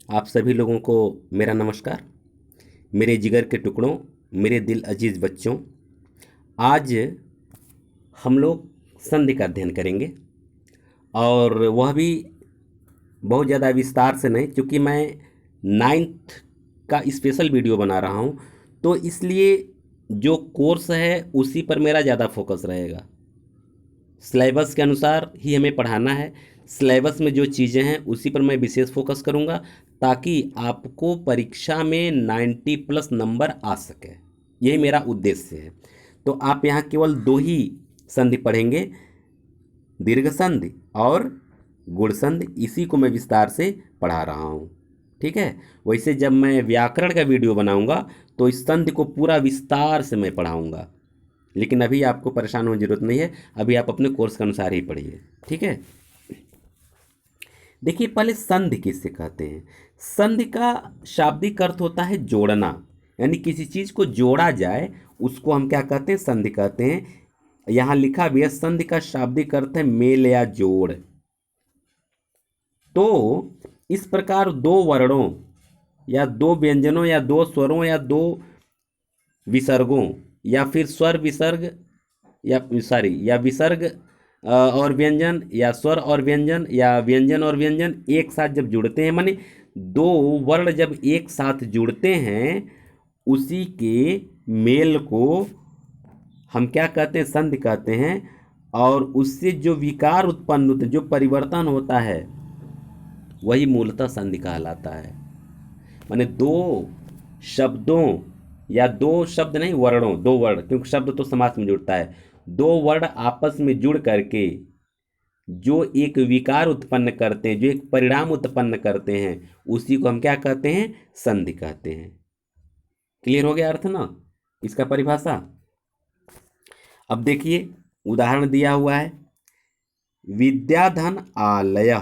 आप सभी लोगों को मेरा नमस्कार। मेरे जिगर के टुकड़ों, मेरे दिल अजीज बच्चों, आज हम लोग संधि का अध्ययन करेंगे और वह भी बहुत ज़्यादा विस्तार से नहीं, क्योंकि मैं नाइन्थ का स्पेशल वीडियो बना रहा हूँ, तो इसलिए जो कोर्स है उसी पर मेरा ज़्यादा फोकस रहेगा। सिलेबस के अनुसार ही हमें पढ़ाना है। सिलेबस में जो चीज़ें हैं उसी पर मैं विशेष फोकस करूंगा, ताकि आपको परीक्षा में 90 प्लस नंबर आ सके। यही मेरा उद्देश्य है। तो आप यहाँ केवल दो ही संधि पढ़ेंगे, दीर्घ संधि और गुण संधि। इसी को मैं विस्तार से पढ़ा रहा हूँ, ठीक है। वैसे जब मैं व्याकरण का वीडियो बनाऊंगा तो इस संधि को पूरा विस्तार से मैं पढ़ाऊंगा, लेकिन अभी आपको परेशान होने की जरूरत नहीं है। अभी आप अपने कोर्स के अनुसार ही पढ़िए, ठीक है। देखिए, पहले संधि किससे कहते हैं। संधि का शाब्दिक अर्थ होता है जोड़ना, यानी किसी चीज को जोड़ा जाए उसको हम क्या कहते हैं, संधि कहते हैं। यहां लिखा भी है, संधि का शाब्दिक अर्थ है मेल या जोड़। तो इस प्रकार दो वर्णों या दो व्यंजनों या दो स्वरों या दो विसर्गों या फिर स्वर विसर्ग या सॉरी या विसर्ग और व्यंजन या स्वर और व्यंजन या व्यंजन और व्यंजन एक साथ जब जुड़ते हैं, माने दो वर्ण जब एक साथ जुड़ते हैं, उसी के मेल को हम क्या कहते हैं, संधि कहते हैं। और उससे जो विकार उत्पन्न होते हैं, जो परिवर्तन होता है, वही मूलतः संधि कहलाता है। माने दो शब्दों या दो शब्द नहीं, वर्णों, दो वर्ण, क्योंकि शब्द तो समास में जुड़ता है। दो वर्ण आपस में जुड़ करके जो एक विकार उत्पन्न करते हैं, जो एक परिणाम उत्पन्न करते हैं, उसी को हम क्या कहते हैं, संधि कहते हैं। क्लियर हो गया अर्थ ना इसका, परिभाषा। अब देखिए, उदाहरण दिया हुआ है, विद्याधन आलय,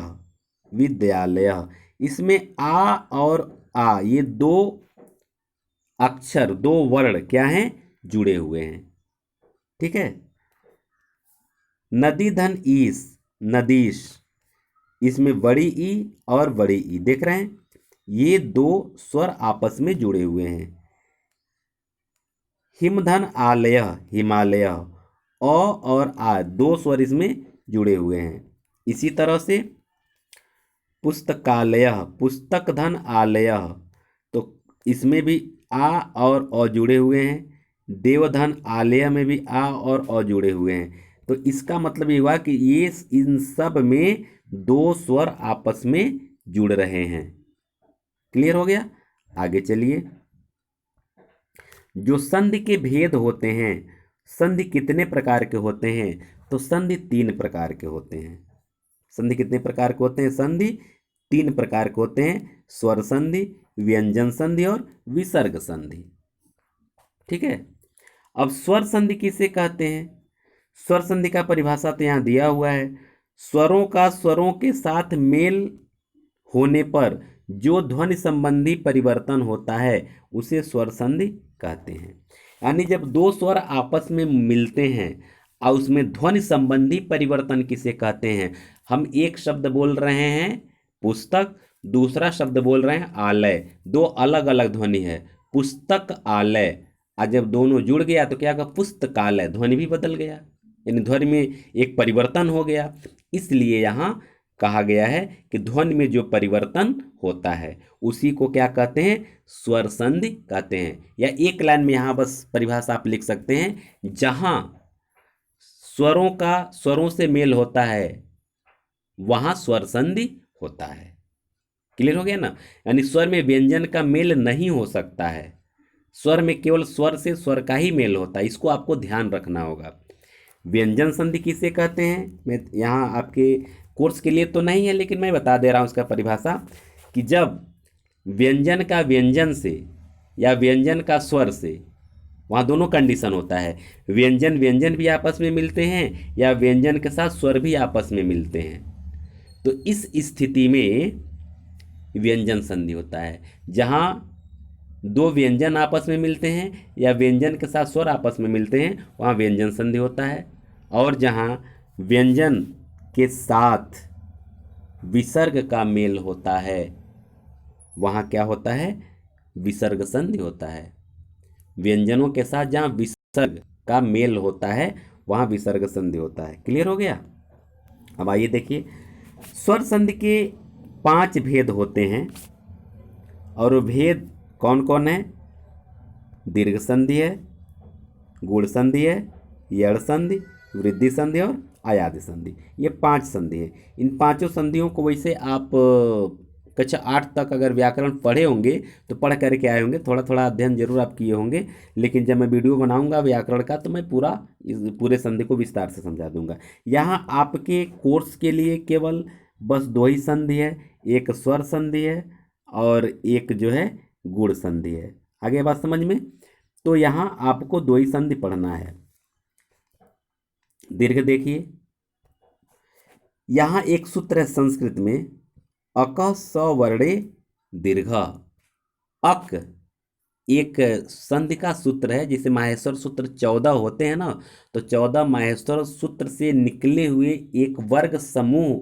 विद्यालय। इसमें आ और आ, ये दो अक्षर, दो वर्ण क्या हैं, जुड़े हुए हैं, ठीक है। नदी धन ईस, नदीश। इसमें बड़ी ई और बड़ी ई, देख रहे हैं, ये दो स्वर आपस में जुड़े हुए हैं। हिमधन आलय, हिमालय। अ और आ, दो स्वर इसमें जुड़े हुए हैं। इसी तरह से पुस्तकालय, पुस्तक धन आलय, तो इसमें भी आ और अ जुड़े हुए हैं। देवधन आलय में भी आ और अ जुड़े हुए हैं। तो इसका मतलब ये हुआ कि ये इन सब में दो स्वर आपस में जुड़ रहे हैं। क्लियर हो गया। आगे चलिए, जो संधि के भेद होते हैं, संधि कितने प्रकार के होते हैं, तो संधि तीन प्रकार के होते हैं। संधि कितने प्रकार के होते हैं, संधि तीन प्रकार के होते हैं। स्वर संधि, व्यंजन संधि और विसर्ग संधि, ठीक है। अब स्वर संधि किसे कहते हैं। स्वर संधि का परिभाषा तो यहां दिया हुआ है, स्वरों का स्वरों के साथ मेल होने पर जो ध्वनि संबंधी परिवर्तन होता है उसे स्वर संधि कहते हैं। यानी जब दो स्वर आपस में मिलते हैं और उसमें ध्वनि संबंधी परिवर्तन किसे कहते हैं। हम एक शब्द बोल रहे हैं पुस्तक, दूसरा शब्द बोल रहे हैं आलय, दो अलग अलग ध्वनि है, पुस्तक आलय। और जब दोनों जुड़ गया तो क्या, पुस्तकालय, ध्वनि भी बदल गया, यानी ध्वनि में एक परिवर्तन हो गया। इसलिए यहां कहा गया है कि ध्वनि में जो परिवर्तन होता है उसी को क्या कहते हैं, स्वर संधि कहते हैं। या एक लाइन में यहां बस परिभाषा आप लिख सकते हैं, जहां स्वरों का स्वरों से मेल होता है वहां स्वर संधि होता है। क्लियर हो गया ना। यानी स्वर में व्यंजन का मेल नहीं हो सकता है, स्वर में केवल स्वर से स्वर का ही मेल होता है। इसको आपको ध्यान रखना होगा। व्यंजन संधि किसे कहते हैं, मैं यहाँ आपके कोर्स के लिए तो नहीं है, लेकिन मैं बता दे रहा हूँ उसका परिभाषा, कि जब व्यंजन का व्यंजन से या व्यंजन का स्वर से, वहाँ दोनों कंडीशन होता है, व्यंजन व्यंजन भी आपस में मिलते हैं या व्यंजन के साथ स्वर भी आपस में मिलते हैं, तो इस स्थिति में व्यंजन संधि होता है। जहाँ दो व्यंजन आपस में मिलते हैं या व्यंजन के साथ स्वर आपस में मिलते हैं वहाँ व्यंजन संधि होता है। और जहाँ व्यंजन के साथ विसर्ग का मेल होता है वहाँ क्या होता है, विसर्ग संधि होता है। व्यंजनों के साथ जहाँ विसर्ग का मेल होता है वहाँ विसर्ग संधि होता है। क्लियर हो गया। अब आइए देखिए, स्वर संधि के 5 भेद होते हैं, और वो भेद कौन कौन है? दीर्घ संधि है, गुण संधि है, यड़ संधि, वृद्धि संधि और अयादि संधि। ये 5 संधि है। इन पांचों संधियों को वैसे आप कक्षा 8 तक अगर व्याकरण पढ़े होंगे तो पढ़ करके आए होंगे, थोड़ा थोड़ा अध्ययन जरूर आप किए होंगे, लेकिन जब मैं वीडियो बनाऊंगा व्याकरण का तो मैं पूरे संधि को विस्तार से समझा दूंगा। यहाँ आपके कोर्स के लिए केवल बस 2 ही संधि है, एक स्वर संधि है और एक जो है गुण संधि है। आगे बात समझ में? तो यहाँ आपको 2 ही संधि पढ़ना है। दीर्घ देखिए, यहाँ एक सूत्र है संस्कृत में, अक सवर्णे दीर्घ। अक एक संधि का सूत्र है, जिसे माहेश्वर सूत्र 14 होते हैं ना, तो 14 माहेश्वर सूत्र से निकले हुए एक वर्ग समूह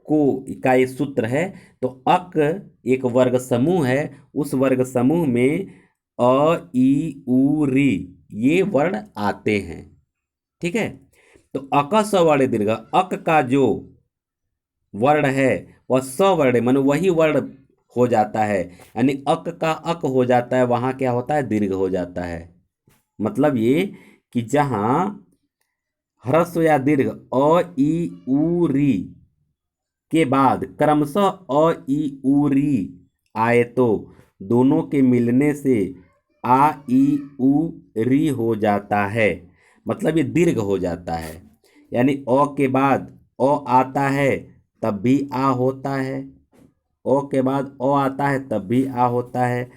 को का ये सूत्र है। तो अक एक वर्ग समूह है, उस वर्ग समूह में अ ई उ री ये वर्ण आते हैं। ठीक है, तो अक सवर्ण दीर्घ, अक का जो वर्ण है वह सवर्ण माने वही वर्ण हो जाता है, यानी अक का अक हो जाता है, वहां क्या होता है, दीर्घ हो जाता है। मतलब ये कि जहां ह्रस्व या दीर्घ अ ई उ री के बाद क्रमशः अ ई उ री आए तो दोनों के मिलने से आ ई उ री हो जाता है, मतलब ये दीर्घ हो जाता है। यानी अ के बाद अ आता है तब भी आ होता है, ओ के बाद ओ आता है तब भी आ होता है,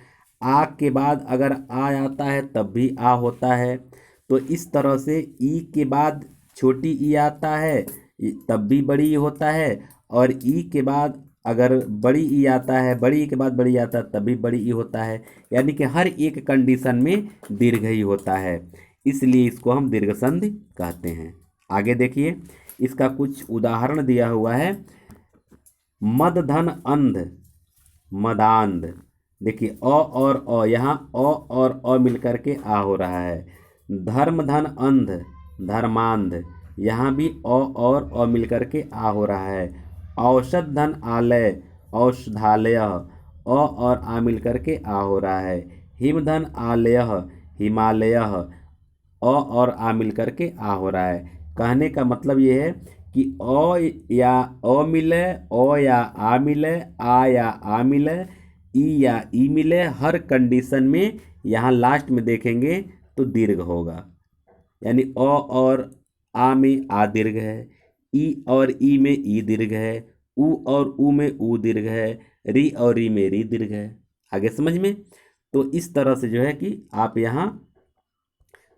आ के बाद अगर आ आता है तब भी आ होता है। तो इस तरह से ई के बाद छोटी ई आता है तब भी बड़ी ई होता है, और ई के बाद अगर बड़ी ई आता है, बड़ी ई के बाद बड़ी आता है तब भी बड़ी ई होता है। यानी कि हर एक कंडीशन में दीर्घ ही होता है, इसलिए इसको हम दीर्घ संधि कहते हैं। आगे देखिए, इसका कुछ उदाहरण दिया हुआ है। मद धन अंध मदांध। देखिए अ और अ, यहाँ अ और अ मिलकर के आ हो रहा है। धर्म धन अंध धर्मांध, यहाँ भी अ और अ मिलकर के आ हो रहा है। औषध धन आलय औषधालय, अ और आ मिलकर के आ हो रहा है। हिम धन आलय हिमालय, अ और आ मिलकर के आ हो रहा है। कहने का मतलब ये है कि अ या अ मिले, ओ या आ मिले, आ या आ मिले, ई या ई मिले, हर कंडीशन में यहाँ लास्ट में देखेंगे तो दीर्घ होगा। यानी अ और आ में आ दीर्घ है, ई और ई में ई दीर्घ है, उ और उ में उ दीर्घ है, री और री में री दीर्घ है। आगे समझ में? तो इस तरह से जो है कि आप यहाँ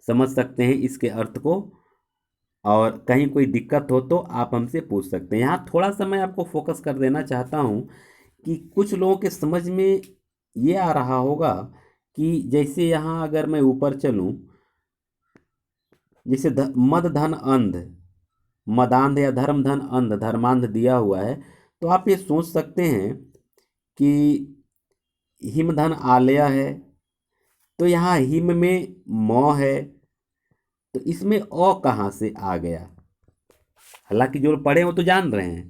समझ सकते हैं इसके अर्थ को, और कहीं कोई दिक्कत हो तो आप हमसे पूछ सकते हैं। यहाँ थोड़ा सा मैं आपको फोकस कर देना चाहता हूँ कि कुछ लोगों के समझ में ये आ रहा होगा कि जैसे यहाँ अगर मैं ऊपर चलूँ, जैसे मद धन अंध मदांध या धर्म धन अंध धर्मांध दिया हुआ है, तो आप ये सोच सकते हैं कि हिम धन आलय है, तो यहाँ हिम में मौ है, तो इसमें अ कहाँ से आ गया? हालांकि जो पढ़े हो तो जान रहे हैं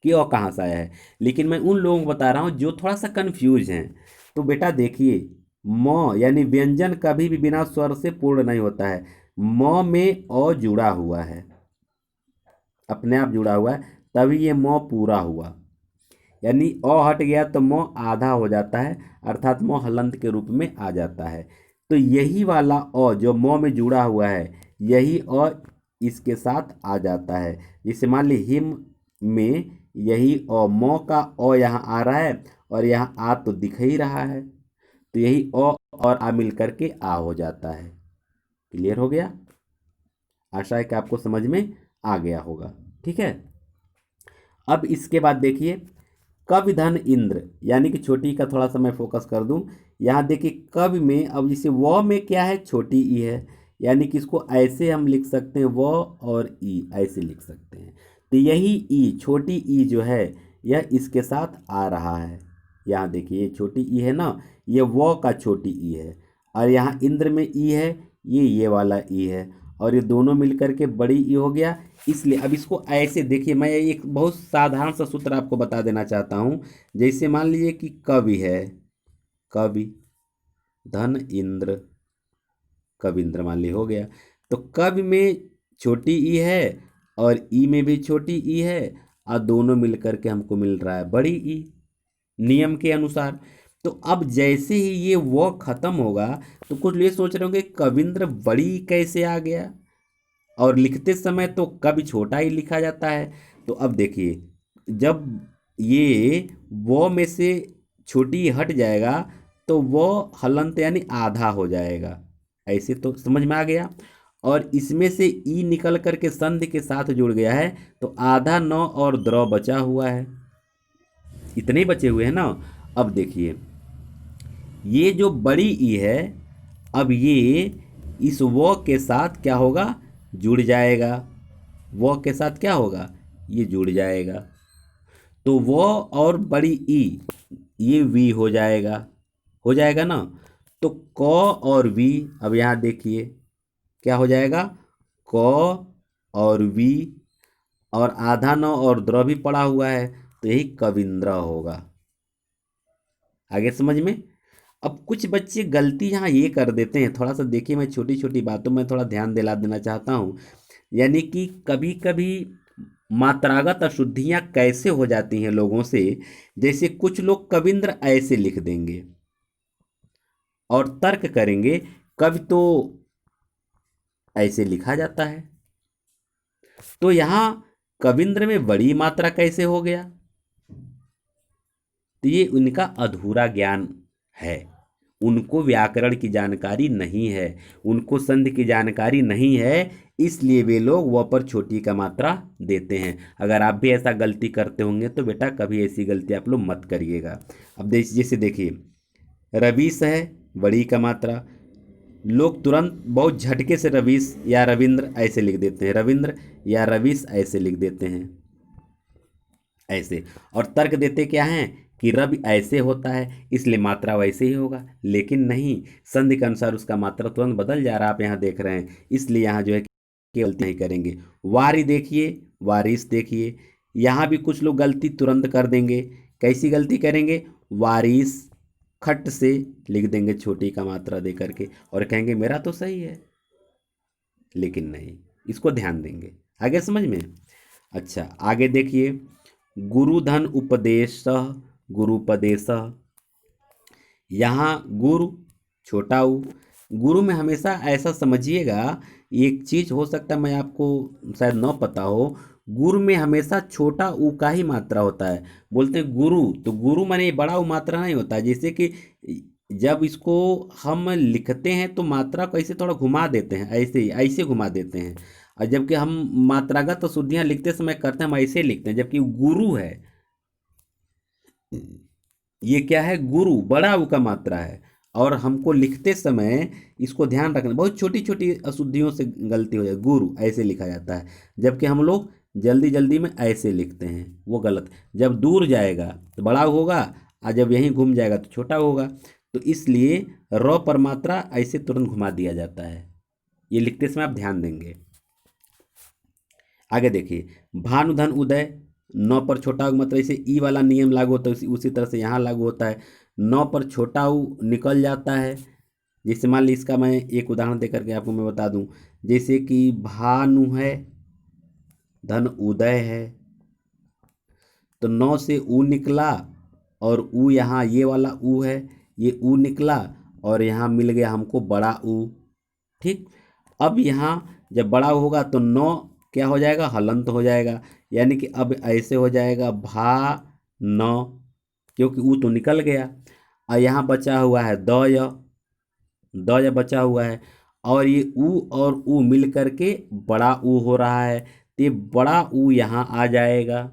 कि अ कहाँ से आया है, लेकिन मैं उन लोगों को बता रहा हूँ जो थोड़ा सा कंफ्यूज हैं। तो बेटा देखिए, म यानी व्यंजन कभी भी बिना स्वर से पूर्ण नहीं होता है। म में अ जुड़ा हुआ है, अपने आप जुड़ा हुआ है, तभी ये म पूरा हुआ। यानी अ हट गया तो म आधा हो जाता है, अर्थात म हलंत के रूप में आ जाता है। तो यही वाला अ जो म में जुड़ा हुआ है, यही अ इसके साथ आ जाता है। जैसे मान ली हिम में यही अ, म का अ यहाँ आ रहा है, और यहाँ आ तो दिख ही रहा है, तो यही अ और आ मिल करके आ हो जाता है। क्लियर हो गया? आशा है कि आपको समझ में आ गया होगा। ठीक है, अब इसके बाद देखिए, कवि धन इंद्र, यानी कि छोटी का थोड़ा सा मैं फोकस कर दूं। यहाँ देखिए कवि में, अब जैसे व में क्या है, छोटी ई है, यानी कि इसको ऐसे हम लिख सकते हैं, व और ई ऐसे लिख सकते हैं। तो यही ई छोटी ई जो है यह इसके साथ आ रहा है, यहाँ देखिए ये छोटी ई है ना, ये वो का छोटी ई है, और यहाँ इंद्र में ई है, ये वाला ई है, और ये दोनों मिलकर के बड़ी ई हो गया। इसलिए अब इसको ऐसे देखिए, मैं एक बहुत साधारण सा सूत्र आपको बता देना चाहता हूँ। जैसे मान लीजिए कि कवि है, कवि धन इंद्र, कविंद्र मान ली हो गया। तो कवि में छोटी ई है और ई में भी छोटी ई है, और दोनों मिलकर के हमको मिल रहा है बड़ी ई, नियम के अनुसार। तो अब जैसे ही ये वो खत्म होगा, तो कुछ लोग ये सोच रहे होंगे कविंद्र बड़ी ई कैसे आ गया, और लिखते समय तो कभी छोटा ही लिखा जाता है। तो अब देखिए, जब ये वो में से छोटी हट जाएगा तो वो हलंत यानी आधा हो जाएगा। ऐसे तो समझ में आ गया। और इसमें से ई निकल करके संधि के साथ जुड़ गया है, तो आधा नौ और द्रव बचा हुआ है, इतने ही बचे हुए हैं ना। अब देखिए ये जो बड़ी ई है, अब ये इस वो के साथ क्या होगा, जुड़ जाएगा। वो के साथ क्या होगा, ये जुड़ जाएगा। तो वो और बड़ी ई, ये वी हो जाएगा ना। तो क और वी, अब यहाँ देखिए क्या हो जाएगा, क और वी, और आधा नौ और द्र भी पड़ा हुआ है, तो यही कविंद्र होगा। आगे समझ में। अब कुछ बच्चे गलती यहाँ ये कर देते हैं, थोड़ा सा देखिए, मैं छोटी छोटी बातों में थोड़ा ध्यान दिला देना चाहता हूँ। यानी कि कभी कभी मात्रागत अशुद्धियाँ कैसे हो जाती हैं लोगों से। जैसे कुछ लोग कविंद्र ऐसे लिख देंगे और तर्क करेंगे कवि तो ऐसे लिखा जाता है, तो यहाँ कविंद्र में बड़ी मात्रा कैसे हो गया। तो ये उनका अधूरा ज्ञान है, उनको व्याकरण की जानकारी नहीं है, उनको संधि की जानकारी नहीं है, इसलिए वे लोग वह पर छोटी का मात्रा देते हैं। अगर आप भी ऐसा गलती करते होंगे तो बेटा कभी ऐसी गलती आप लोग मत करिएगा। अब जैसे देखिए रवीश है, बड़ी का मात्रा, लोग तुरंत बहुत झटके से रवीश या रविंद्र ऐसे लिख देते हैं, रविंद्र या रवीश ऐसे लिख देते हैं ऐसे, और तर्क देते क्या हैं कि रवि ऐसे होता है इसलिए मात्रा वैसे ही होगा। लेकिन नहीं, संधि के अनुसार उसका मात्रा तुरंत बदल जा रहा है, आप यहाँ देख रहे हैं। इसलिए यहाँ जो है गलती नहीं करेंगे। वारी देखिए, वारिस देखिए, यहाँ भी कुछ लोग गलती तुरंत कर देंगे। कैसी गलती करेंगे, वारिस खट से लिख देंगे छोटी का मात्रा दे करके, और कहेंगे मेरा तो सही है, लेकिन नहीं, इसको ध्यान देंगे। आगे समझ में। अच्छा आगे देखिए, गुरुधन उपदेश, गुरुपदेश, यहाँ गुरु छोटा उ, गुरु में हमेशा ऐसा समझिएगा, एक चीज हो सकता है मैं आपको शायद न पता हो, गुरु में हमेशा छोटा उ का ही मात्रा होता है। बोलते हैं गुरु, तो गुरु माने बड़ा उ मात्रा नहीं होता है। जैसे कि जब इसको हम लिखते हैं तो मात्रा को ऐसे थोड़ा घुमा देते हैं, ऐसे ही ऐसे घुमा देते हैं, और जबकि हम मात्रागत शुद्धियाँ लिखते समय करते हैं हम ऐसे लिखते हैं, जबकि गुरु है, ये क्या है, गुरु बड़ा उ का मात्रा है। और हमको लिखते समय इसको ध्यान रखना, बहुत छोटी छोटी अशुद्धियों से गलती हो जाए, गुरु ऐसे लिखा जाता है, जबकि हम लोग जल्दी जल्दी में ऐसे लिखते हैं, वो गलत। जब दूर जाएगा तो बड़ा होगा, और जब यहीं घूम जाएगा तो छोटा होगा। तो इसलिए र पर मात्रा ऐसे तुरंत घुमा दिया जाता है, ये लिखते समय आप ध्यान देंगे। आगे देखिए, भानुधन उदय, नौ पर छोटा उ मतलब इसे ई वाला नियम लागू होता है, उसी तरह से यहाँ लागू होता है। नौ पर छोटा उ निकल जाता है। जैसे मान ली, इसका मैं एक उदाहरण दे करके आपको मैं बता दूं, जैसे कि भानु है, धन उदय है, तो नौ से उ निकला, और उ यहाँ ये वाला उ है, ये उ निकला, और यहाँ मिल गया हमको बड़ा उ। ठीक, अब यहाँ जब बड़ा होगा तो नौ क्या हो जाएगा, हलंत हो जाएगा, यानी कि अब ऐसे हो जाएगा भा नौ, क्योंकि ऊ तो निकल गया। और यहाँ बचा हुआ है दय, दय बचा हुआ है, और ये ऊ और ऊ मिल करके बड़ा ऊ हो रहा है, तो ये बड़ा ऊ यहाँ आ जाएगा,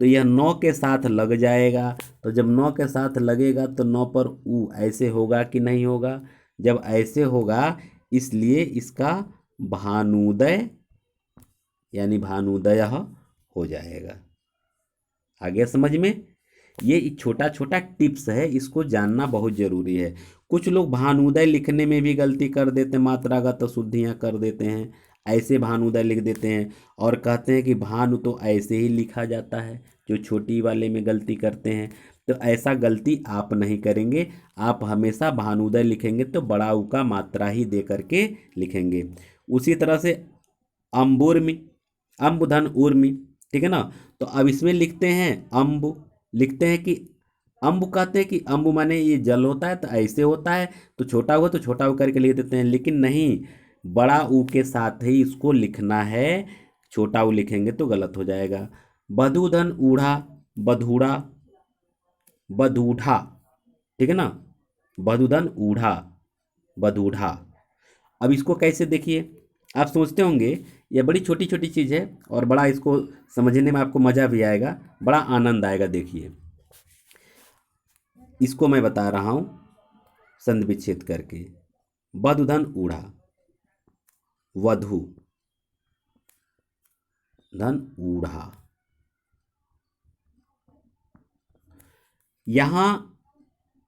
तो यह नौ के साथ लग जाएगा। तो जब नौ के साथ लगेगा तो नौ पर ऊ ऐसे होगा कि नहीं होगा, जब ऐसे होगा, इसलिए इसका भानुदय यानी भानुदय हो जाएगा। आ गया समझ में। ये छोटा छोटा टिप्स है, इसको जानना बहुत ज़रूरी है। कुछ लोग भानुदय लिखने में भी गलती कर देते हैं, मात्रागत अशुद्धियाँ कर देते हैं, ऐसे भानुदय लिख देते हैं और कहते हैं कि भानु तो ऐसे ही लिखा जाता है, जो छोटी वाले में गलती करते हैं। तो ऐसा गलती आप नहीं करेंगे, आप हमेशा भानुदय लिखेंगे तो बड़ा ऊ का मात्रा ही दे करके लिखेंगे। उसी तरह से अम्बुर्मि, अम्ब धन उर्मी, ठीक है ना। तो अब इसमें लिखते हैं अम्ब, लिखते हैं कि अम्ब, कहते हैं कि अम्ब माने ये जल होता है तो ऐसे होता है, तो छोटा हुआ तो छोटा ऊ करके लिख देते हैं, लेकिन नहीं, बड़ा ऊ के साथ ही इसको लिखना है, छोटा ऊ लिखेंगे तो गलत हो जाएगा। बधुधन ऊढ़ा, बधूढ़ा, बधूढ़ा, ठीक है ना, बधुधन ऊढ़ा, बधूढ़ा। अब इसको कैसे देखिए, आप सोचते होंगे ये बड़ी छोटी छोटी चीज़ है और बड़ा इसको समझने में आपको मज़ा भी आएगा, बड़ा आनंद आएगा। देखिए इसको मैं बता रहा हूँ संधि विच्छेद करके। बधुधन ऊढ़ा, वधु धन ऊढ़ा, यहाँ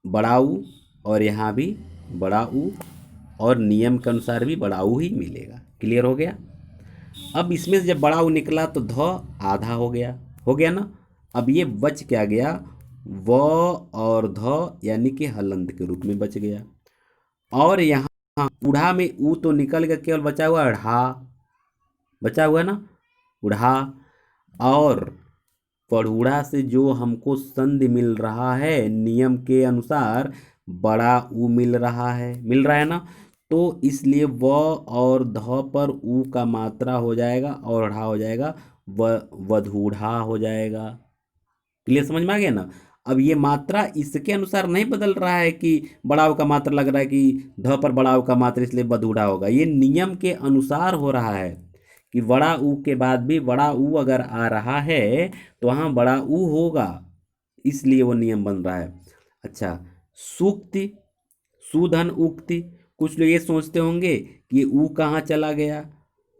बड़ा ऊ और यहाँ भी बड़ा ऊ, और नियम के अनुसार भी बड़ा ऊ ही मिलेगा। क्लियर हो गया। अब इसमें से जब बड़ा ऊ निकला तो ध आधा हो गया ना। अब ये बच क्या गया, व और ध यानी कि हलंत के रूप में बच गया। और यहाँ उढ़ा में ऊ तो निकल गया, केवल बचा हुआ ढ़ा, बचा हुआ ना उढ़ा। और पढ़ूढ़ा से जो हमको संधि मिल रहा है नियम के अनुसार, बड़ा ऊ मिल रहा है ना। तो इसलिए व और ध पर ऊ का मात्रा हो जाएगा और ढ़ा हो जाएगा, वधूढ़ा हो जाएगा। क्लियर, समझ में आ गया ना। अब ये मात्रा इसके अनुसार नहीं बदल रहा है कि बड़ा ऊ का मात्रा लग रहा है कि ध पर बड़ा ऊ का मात्रा इसलिए वधूढ़ा होगा, ये नियम के अनुसार हो रहा है कि बड़ा ऊ के बाद भी बड़ा ऊ अगर आ रहा है तो वहाँ बड़ा ऊ होगा, इसलिए वो नियम बन रहा है। अच्छा, सूक्ति, सुधन उक्ति। कुछ लोग ये सोचते होंगे कि ये ऊ कहाँ चला गया,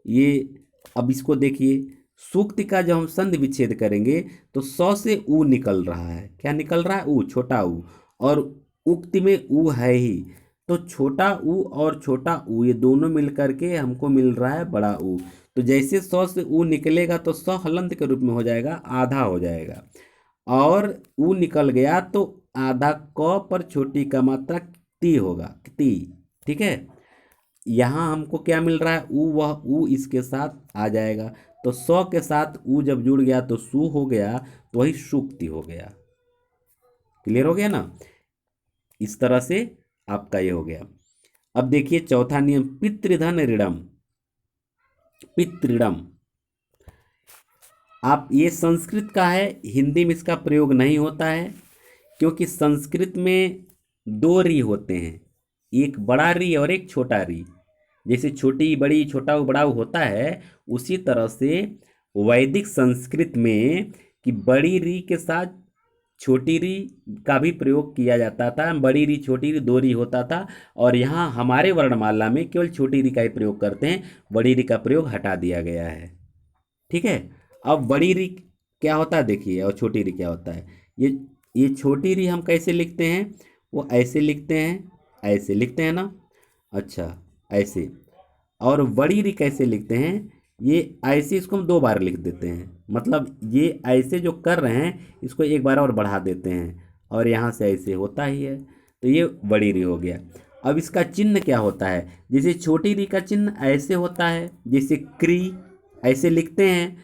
ये अब इसको देखिए, सूक्ति का जब हम संधि विच्छेद करेंगे तो सौ से ऊ निकल रहा है, क्या निकल रहा है, ऊ, छोटा ऊ, और उक्ति में ऊ है ही, तो छोटा ऊ और छोटा ऊ ये दोनों मिल करके हमको मिल रहा है बड़ा ऊ। तो जैसे सौ से ऊ निकलेगा तो सौ हलंत के रूप में हो जाएगा, आधा हो जाएगा, और ऊ निकल गया तो आधा क पर छोटी का मात्रा ती होगा, ती, ठीक है। यहाँ हमको क्या मिल रहा है, ऊ, वह ऊ इसके साथ आ जाएगा, तो सौ के साथ ऊ जब जुड़ गया तो सु हो गया, तो वही सूक्ति हो गया। क्लियर हो गया ना। इस तरह से आपका ये हो गया। अब देखिए चौथा नियम, पितृधन ऋणम, पितृणम। आप ये संस्कृत का है, हिंदी में इसका प्रयोग नहीं होता है, क्योंकि संस्कृत में दो री होते हैं, एक बड़ा री और एक छोटा री। जैसे छोटी बड़ी, छोटा बड़ा होता है, उसी तरह से वैदिक संस्कृत में कि बड़ी री के साथ छोटी री का भी प्रयोग किया जाता था, बड़ी री छोटी री दो री होता था, और यहाँ हमारे वर्णमाला में केवल छोटी री का ही प्रयोग करते हैं, बड़ी री का प्रयोग हटा दिया गया है, ठीक है। अब बड़ी री क्या होता है देखिए, और छोटी री क्या होता है। ये छोटी री हम कैसे लिखते हैं, वो ऐसे लिखते हैं, ऐसे लिखते हैं ना, अच्छा ऐसे। और बड़ी री कैसे लिखते हैं, ये ऐसे, इसको हम दो बार लिख देते हैं, मतलब ये ऐसे जो कर रहे हैं इसको एक बार और बढ़ा देते हैं, और यहाँ से ऐसे होता ही है, तो ये बड़ी री हो गया। अब इसका चिन्ह क्या होता है, जैसे छोटी री का चिन्ह ऐसे होता है, जैसे क्री ऐसे लिखते हैं,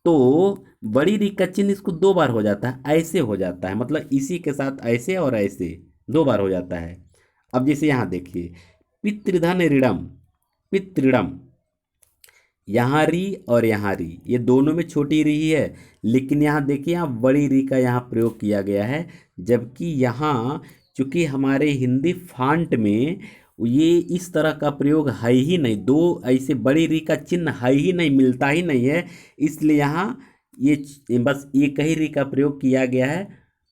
तो बड़ी री का चिन्ह इसको दो बार हो जाता है, ऐसे हो जाता है, मतलब इसी के साथ ऐसे और ऐसे दो बार हो जाता है। अब जैसे यहाँ देखिए, पितृधन ऋणम, पितृणम, यहाँ री और यहाँ री, ये दोनों में छोटी री ही है, लेकिन यहाँ देखिए यहाँ बड़ी री का यहाँ प्रयोग किया गया है, जबकि यहाँ चूंकि हमारे हिंदी फांट में ये इस तरह का प्रयोग है ही नहीं, दो ऐसे बड़ी री का चिन्ह है ही नहीं, मिलता ही नहीं है, इसलिए यहाँ ये बस एक ही री का प्रयोग किया गया है,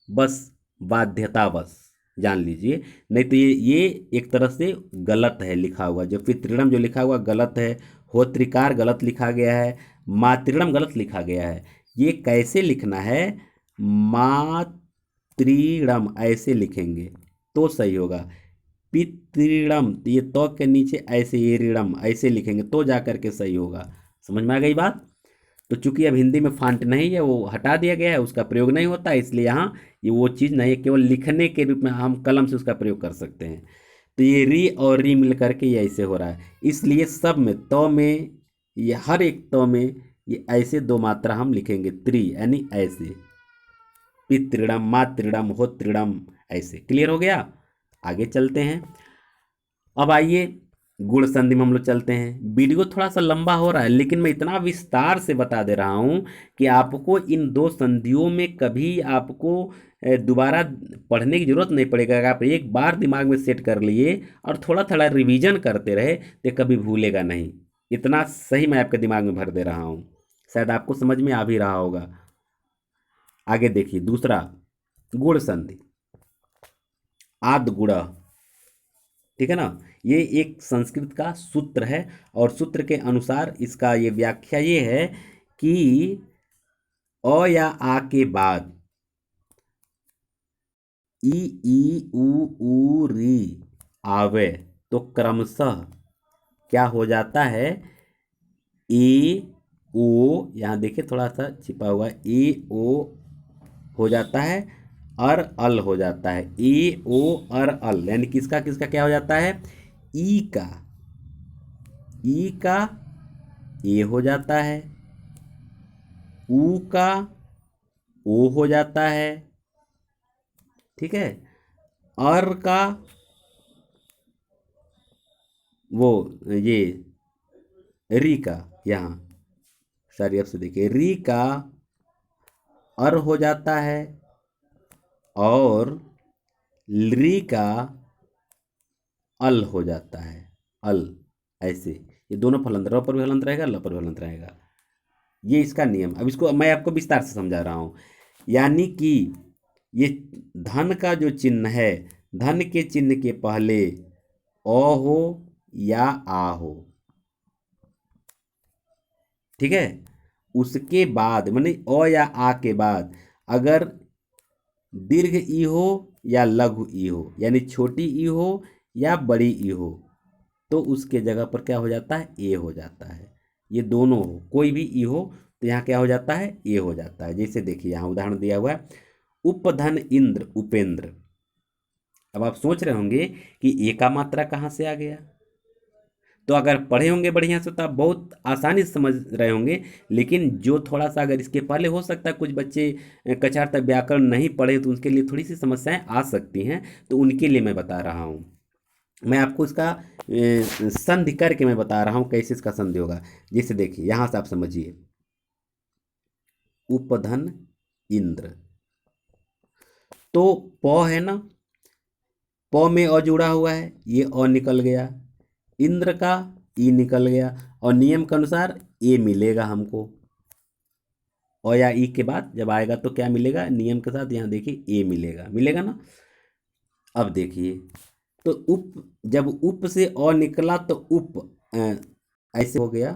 बस बाध्यतावश जान लीजिए, नहीं तो ये एक तरह से गलत है लिखा हुआ, जो पितृणम जो लिखा हुआ गलत है, होत्रिकार गलत लिखा गया है, मातृणम गलत लिखा गया है। ये कैसे लिखना है, पितृणम ऐसे लिखेंगे तो सही होगा। पितृणम, तो ये तो के नीचे ऐसे ये ऋणम ऐसे लिखेंगे तो जा करके सही होगा। समझ में आ गई बात। तो चूंकि अब हिंदी में फांट नहीं है, वो हटा दिया गया है, उसका प्रयोग नहीं होता, इसलिए यहाँ ये वो चीज़ नहीं है, केवल लिखने के रूप में हम कलम से उसका प्रयोग कर सकते हैं। तो ये री और री मिल करके ये ऐसे हो रहा है, इसलिए सब में तो में, ये हर एक तो में ये ऐसे दो मात्रा हम लिखेंगे, त्रि यानी ऐसे, पितृणम मातृणम होतृणम ऐसे। क्लियर हो गया। आगे चलते हैं। अब आइए गुण संधि में हम लोग चलते हैं। वीडियो थोड़ा सा लंबा हो रहा है, लेकिन मैं इतना विस्तार से बता दे रहा हूं कि आपको इन दो संधियों में कभी आपको दोबारा पढ़ने की जरूरत नहीं पड़ेगा। अगर आप एक बार दिमाग में सेट कर लिए और थोड़ा थोड़ा रिवीजन करते रहे तो कभी भूलेगा नहीं। इतना सही मैं आपके दिमाग में भर दे रहा हूं, शायद आपको समझ में आ भी रहा होगा। आगे देखिए दूसरा गुण संधि, आद गुण, ठीक है ना। ये एक संस्कृत का सूत्र है और सूत्र के अनुसार इसका ये व्याख्या ये है कि अ या आ के बाद ई ऊ री आवे तो क्रमशः क्या हो जाता है, ए ओ, यहाँ देखिए थोड़ा सा छिपा हुआ, ए ओ हो जाता है और अल हो जाता है, ए ओ और अल, यानी किसका किसका क्या हो जाता है, ई का ए हो जाता है, ऊ का ओ हो जाता है, ठीक है, और का वो ये री का, यहाँ सारी अब से देखिए री का अर हो जाता है और री का अल हो जाता है, अल ऐसे। ये दोनों फलंत, र पर भी हलंत रहेगा, ल पर भी हलंत रहेगा। ये इसका नियम। अब इसको मैं आपको विस्तार से समझा रहा हूं। यानी कि ये धन का जो चिन्ह है, धन के चिन्ह के पहले अ हो या आ हो, ठीक है, उसके बाद माने अ या आ के बाद अगर दीर्घ ई हो या लघु ई हो, यानी छोटी ई हो या बड़ी ई हो, तो उसके जगह पर क्या हो जाता है, ए हो जाता है। ये दोनों हो, कोई भी ई हो तो यहाँ क्या हो जाता है, ए हो जाता है। जैसे देखिए यहाँ उदाहरण दिया हुआ है, उपधन इंद्र उपेंद्र। अब आप सोच रहे होंगे कि ए का मात्रा कहाँ से आ गया, तो अगर पढ़े होंगे बढ़िया से तो आप बहुत आसानी से समझ रहे होंगे। लेकिन जो थोड़ा सा अगर इसके पहले हो सकता है कुछ बच्चे कचार तक व्याकरण नहीं पढ़े तो उनके लिए थोड़ी सी समस्याएं आ सकती हैं, तो उनके लिए मैं बता रहा हूँ। मैं आपको इसका संधि करके मैं बता रहा हूँ कैसे इसका संधि होगा। जैसे देखिए यहाँ से आप समझिए, उपधन इंद्र, तो प है ना, प में अ जुड़ा हुआ है, ये अ निकल गया, इंद्र का ई निकल गया, और नियम के अनुसार ए मिलेगा हमको। अ या ई के बाद जब आएगा तो क्या मिलेगा, नियम के साथ यहाँ देखिए ए मिलेगा, मिलेगा ना। अब देखिए तो उप, जब उप से अ निकला तो उप ऐसे हो गया,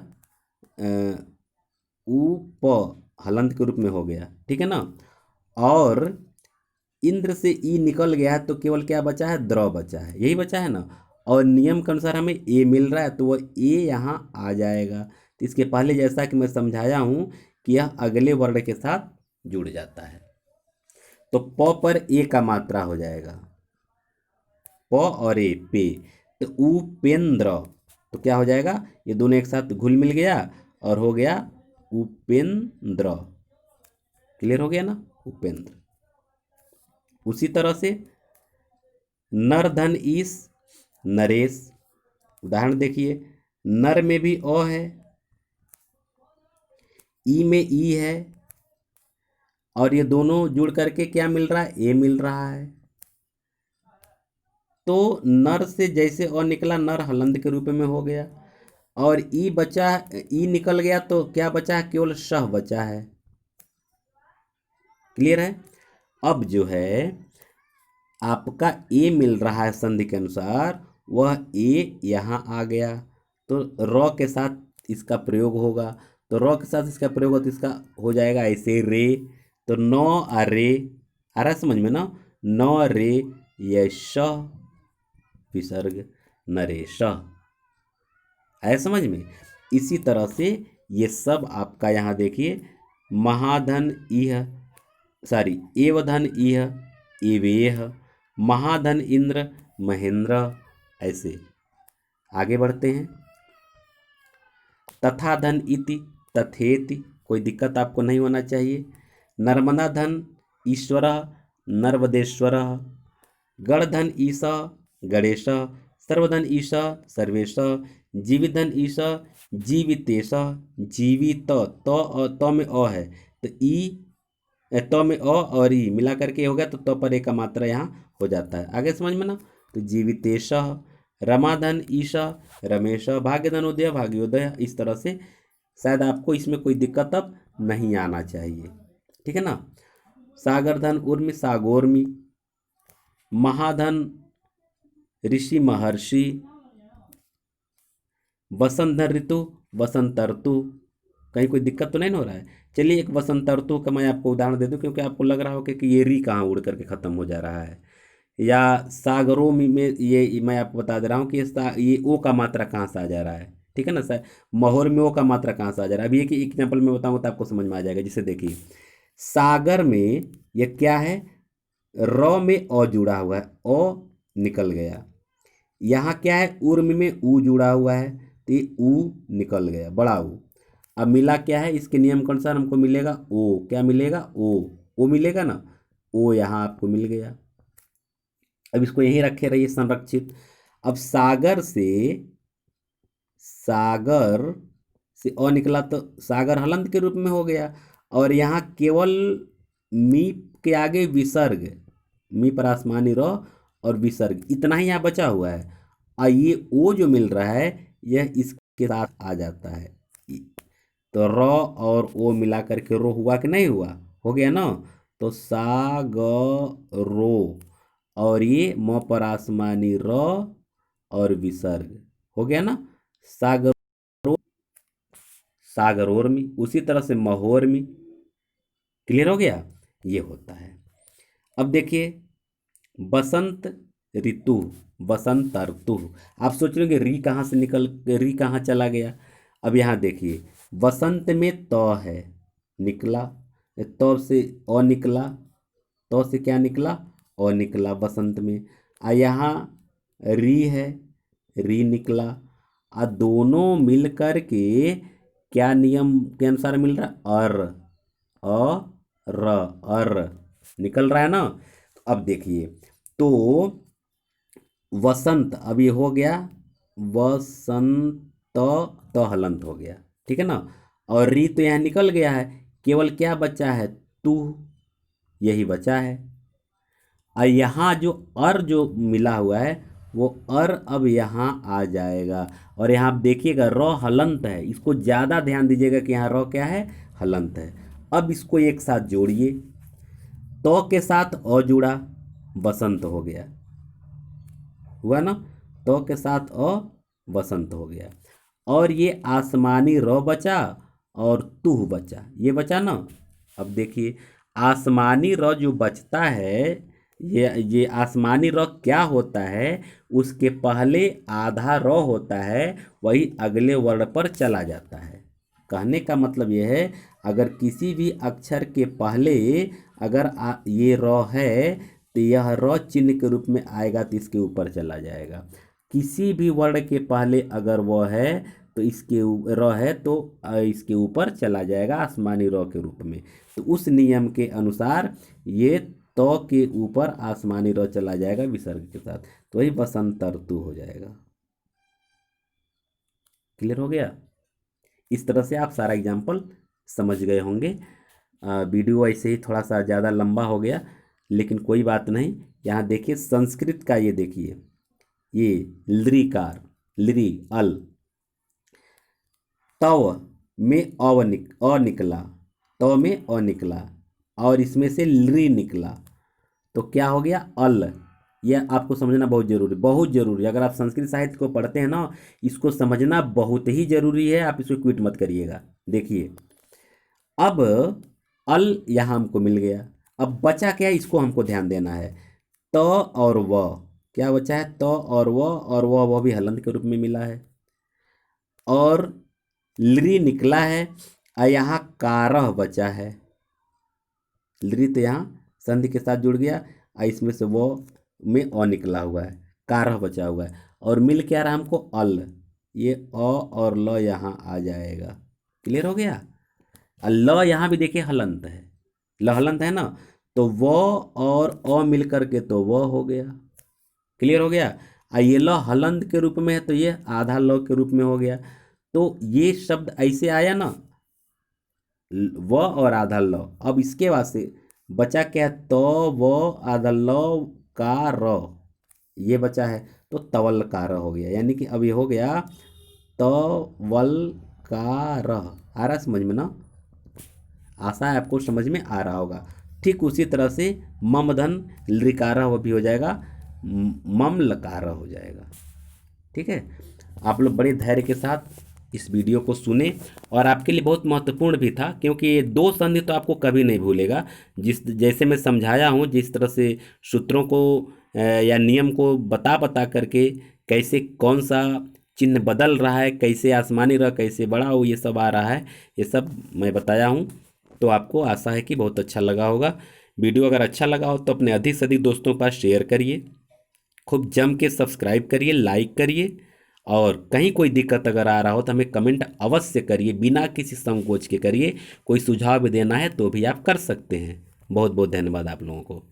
उप हलंत के रूप में हो गया, ठीक है ना। और इंद्र से ई निकल गया है तो केवल क्या बचा है, द्रव बचा है, यही बचा है ना। और नियम के अनुसार हमें ए मिल रहा है तो वह ए यहाँ आ जाएगा। तो इसके पहले जैसा कि मैं समझाया हूँ कि यह अगले वर्ण के साथ जुड़ जाता है, तो प पर ए का मात्रा हो जाएगा, प और ए पे, तो उपेंद्र, तो क्या हो जाएगा, ये दोनों एक साथ घुल मिल गया और हो गया उपेंद्र। क्लियर हो गया ना, उपेंद्र। उसी तरह से नर धन ईस नरेश, उदाहरण देखिए, नर में भी अ है, ई में ई है, और ये दोनों जुड़ करके क्या मिल रहा है, ए मिल रहा है। तो नर से जैसे अ निकला, नर हलंत के रूप में हो गया, और ई बचा, ई निकल गया तो क्या बचा है, केवल शह बचा है। क्लियर है। अब जो है आपका ए मिल रहा है संधि के अनुसार, वह ए यहाँ आ गया, तो र के साथ इसका प्रयोग होगा, तो र के साथ इसका प्रयोग हो तो इसका हो जाएगा ऐसे रे, तो नौ अरे, आ रहा है समझ में ना। न रे यश विसर्ग नरेश, आया समझ में। इसी तरह से ये सब आपका यहाँ देखिए, महाधन इह, सॉरी एवधन इह एवेह, महाधन इंद्र महेंद्र, ऐसे आगे बढ़ते हैं। तथा धन इति तथेति, कोई दिक्कत आपको नहीं होना चाहिए। नर्मदा धन ईश्वर नर्मदेश्वर, गणधन ईसा गणेश, सर्वधन ईसा सर्वेश, जीविधन ईसा जीवितेश, जीवित तो में अ है तो ई, तो में अ और ई मिला करके हो गया तो पर एक का मात्रा यहाँ हो जाता है। आगे समझ में ना। तो जीवितेश, रमाधन ईशा रमेश, भाग्यधन उदय भाग्योदय, इस तरह से शायद आपको इसमें कोई दिक्कत अब नहीं आना चाहिए, ठीक है ना। सागरधन उर्मी सागोर्मी, महाधन ऋषि महर्षि, वसंत ऋतु वसंत ऋतु, कहीं कोई दिक्कत तो नहीं हो रहा है। चलिए एक वसंत ऋतु का मैं आपको उदाहरण दे दूं, क्योंकि आपको लग रहा हो कि ये री कहाँ उड़ करके ख़त्म हो जा रहा है। या सागरों में ये मैं आपको बता दे रहा हूँ कि ये ओ का मात्रा कहाँ से आ जा रहा है, ठीक है ना सर। महोर में ओ का मात्रा कहाँ से आ जा रहा है। अभी एक एग्जाम्पल में बताऊँ तो आपको समझ में आ जाएगा। जिसे देखिए सागर में ये क्या है, र में अ जुड़ा हुआ है, ओ निकल गया। यहाँ क्या है, उर्म में ऊ जुड़ा हुआ है तो ये ऊ निकल गया, बड़ा ऊ। अब मिला क्या है, इसके नियम के अनुसार हमको मिलेगा ओ, क्या मिलेगा ओ मिलेगा ना, ओ यहाँ आपको मिल गया। अब इसको यहीं रखे रहिए संरक्षित। अब सागर से अ निकला तो सागर हलंत के रूप में हो गया। और यहाँ केवल मी के आगे विसर्ग, मी पर आसमानी रो और विसर्ग, इतना ही यहाँ बचा हुआ है। और ये ओ जो मिल रहा है यह इसके साथ आ जाता है। तो र और ओ मिला करके रो हुआ कि नहीं हुआ, हो गया ना। तो सा ग रो, और ये म पर आसमानी र और विसर्ग, हो गया ना। सागर सागरोर में, उसी तरह से महोर में, क्लियर हो गया। ये होता है। अब देखिए बसंत ऋतु बसंत ऋतु, आप सोच रहे हो कि री कहाँ से निकल, री कहाँ चला गया। अब यहाँ देखिए बसंत में त है, निकला, तो से अ निकला, तो से क्या निकला, अ निकला बसंत में। यहाँ री है, री निकला। दोनों मिलकर के क्या नियम के अनुसार मिल रहा है, अर निकल रहा है ना। तो अब देखिए तो वसंत, अब ये हो गया वसंत, तो हलंत हो गया, ठीक है ना। और री तो यहाँ निकल गया है, केवल क्या बचा है, तू, यही बचा है। और यहाँ जो अर जो मिला हुआ है वो अर अब यहाँ आ जाएगा। और यहाँ आप देखिएगा र हलंत है, इसको ज़्यादा ध्यान दीजिएगा कि यहाँ र क्या है, हलंत है। अब इसको एक साथ जोड़िए, तो के साथ अ जुड़ा, बसंत हो गया, हुआ ना। तो के साथ अ बसंत हो गया। और ये आसमानी र बचा और तुह बचा, ये बचा ना। अब देखिए आसमानी र जो बचता है, ये आसमानी र क्या होता है, उसके पहले आधा र होता है, वही अगले वर्ण पर चला जाता है। कहने का मतलब यह है, अगर किसी भी अक्षर के पहले अगर ये र है तो यह र चिन्ह के रूप में आएगा तो इसके ऊपर चला जाएगा। किसी भी वर्ण के पहले अगर वह है तो इसके र है तो इसके ऊपर चला जाएगा आसमानी र के रूप में। तो उस नियम के अनुसार ये तो के ऊपर आसमानी र चला जाएगा विसर्ग के साथ, तो वही बसंत ऋतु हो जाएगा। क्लियर हो गया। इस तरह से आप सारा एग्जाम्पल समझ गए होंगे। वीडियो ऐसे ही थोड़ा सा ज़्यादा लंबा हो गया, लेकिन कोई बात नहीं। यहाँ देखिए संस्कृत का, ये देखिए ये लृकार, लृ अल, तव में अ निकला, तव में अ निकला और इसमें से लृ निकला, तो क्या हो गया, अल। यह आपको समझना बहुत जरूरी, बहुत जरूरी। अगर आप संस्कृत साहित्य को पढ़ते हैं ना, इसको समझना बहुत ही जरूरी है, आप इसको क्विट मत करिएगा। देखिए अब अल यहाँ हमको मिल गया। अब बचा क्या, इसको हमको ध्यान देना है। त और व, क्या बचा है, त और वह भी हलंत के रूप में मिला है। और लृ निकला है, और यहाँ कारह बचा है। लृ तो यहाँ संधि के साथ जुड़ गया, और इसमें से वो में अ निकला हुआ है, कारह बचा हुआ है। और मिल क्या रहा हमको, अल। ये अ और ल यहाँ आ जाएगा। क्लियर हो गया। और ल यहाँ भी देखिए हलंत है, ल हलंत है ना, तो वो और अ मिल करके तो वो हो गया। क्लियर हो गया। और ये ल हलंत के रूप में है, तो ये आधा ल के रूप में हो गया। तो ये शब्द ऐसे आया ना, व और आधा ल। अब इसके बाद से बचा क्या, तो व आधा ल का र, ये बचा है, तो तवल का र हो गया। यानी कि अब ये हो गया तवल का र। आ रहा समझ में ना, आशा है आपको समझ में आ रहा होगा। ठीक उसी तरह से मम धन लृकारा वो भी हो जाएगा, मम लकारा हो जाएगा। ठीक है। आप लोग बड़े धैर्य के साथ इस वीडियो को सुने, और आपके लिए बहुत महत्वपूर्ण भी था, क्योंकि ये दो संधि तो आपको कभी नहीं भूलेगा। जिस जैसे मैं समझाया हूँ, जिस तरह से सूत्रों को या नियम को बता बता करके कैसे कौन सा चिन्ह बदल रहा है, कैसे आसमानी रह कैसे बड़ा हो, ये सब आ रहा है, ये सब मैं बताया हूँ। तो आपको आशा है कि बहुत अच्छा लगा होगा। वीडियो अगर अच्छा लगा हो तो अपने अधिक से अधिक दोस्तों के पास शेयर करिए, खूब जम के सब्सक्राइब करिए, लाइक करिए। और कहीं कोई दिक्कत अगर आ रहा हो तो हमें कमेंट अवश्य करिए, बिना किसी संकोच के करिए। कोई सुझाव भी देना है तो भी आप कर सकते हैं। बहुत बहुत धन्यवाद आप लोगों को।